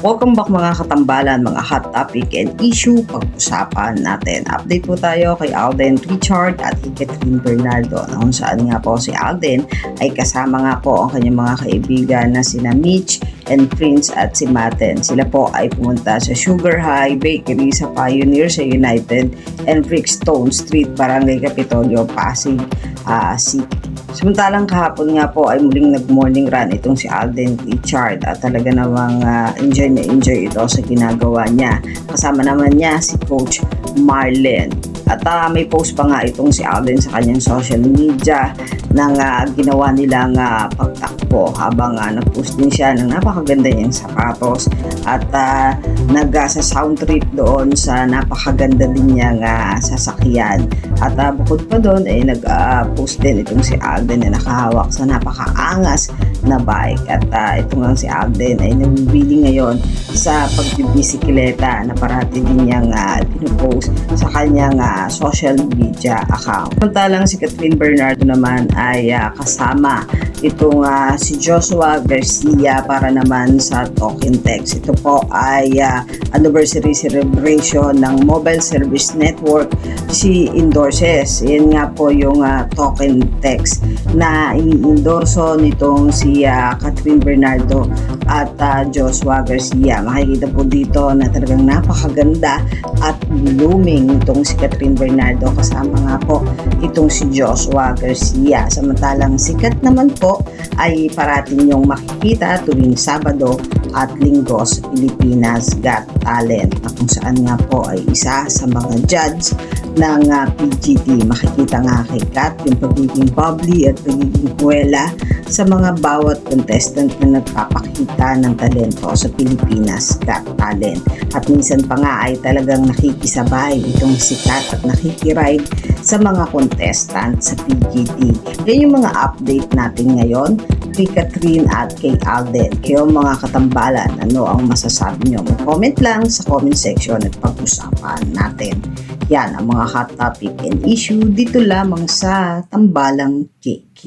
Welcome back mga katambalan, mga hot topic and issue pag-usapan natin. Update po tayo kay Alden Richard at Catherine Bernardo, na kung saan nga po si Alden ay kasama nga po ang kanyang mga kaibigan na sina Mitch and Prince at si Maten. Sila po ay pumunta sa Sugar High Bakery sa Pioneer sa United and Brickstone Street, Barangay Capitolio, Pasig City. Samantalang kahapon nga po ay muling nag-morning run itong si Alden Richard at talaga namang enjoy na enjoy ito sa ginagawa niya. Kasama naman niya si Coach Marlin. At may post pa nga itong si Alden sa kanyang social media ng ginawa nilang pagtakbo habang nag-post din siya ng napakaganda niyang sapatos at sa sound trip doon sa napakaganda din niyang sasakyan. At bukod pa doon ay nag-post din itong si Alden na nakahawak sa napakaangas na bike. At ito nga si Alden ay nabibili ngayon sa pagbibisikleta na parati din niyang pinupost sa kanyang social media account. Samantalang si Catherine Bernardo naman ay kasama itong si Joshua Garcia para naman sa Token Text. Ito po ay anniversary celebration ng Mobile Service Network si endorses. Yan nga po yung Token Text na ini-endorso nitong si Catherine Bernardo at Joshua Garcia. Makikita po dito na talagang napakaganda at blooming itong si Catherine Bernardo, kasama nga po itong si Joshua Garcia. Samantalang sikat naman po ay parating yung makikita tuwing Sabado at Linggo sa Pilipinas Got Talent, na kung saan nga po ay isa sa mga judge ng PGT. Makikita nga kay Kat yung pagiging bubbly at pagiging kuwela sa mga bawat contestant na nagpapakita ng talento sa Pilipinas Got Talent. At minsan pa nga ay talagang nakikisabay itong si Kat at nakikiride sa mga contestant sa PGT. Yan yung mga update natin ngayon kay Catherine at kay Alden. Kayo mga katambalan, ano ang masasabi nyo? Mag-comment lang sa comment section at pag-usapan natin. Yan ang mga hot topic and issue dito lamang sa Tambalang KK.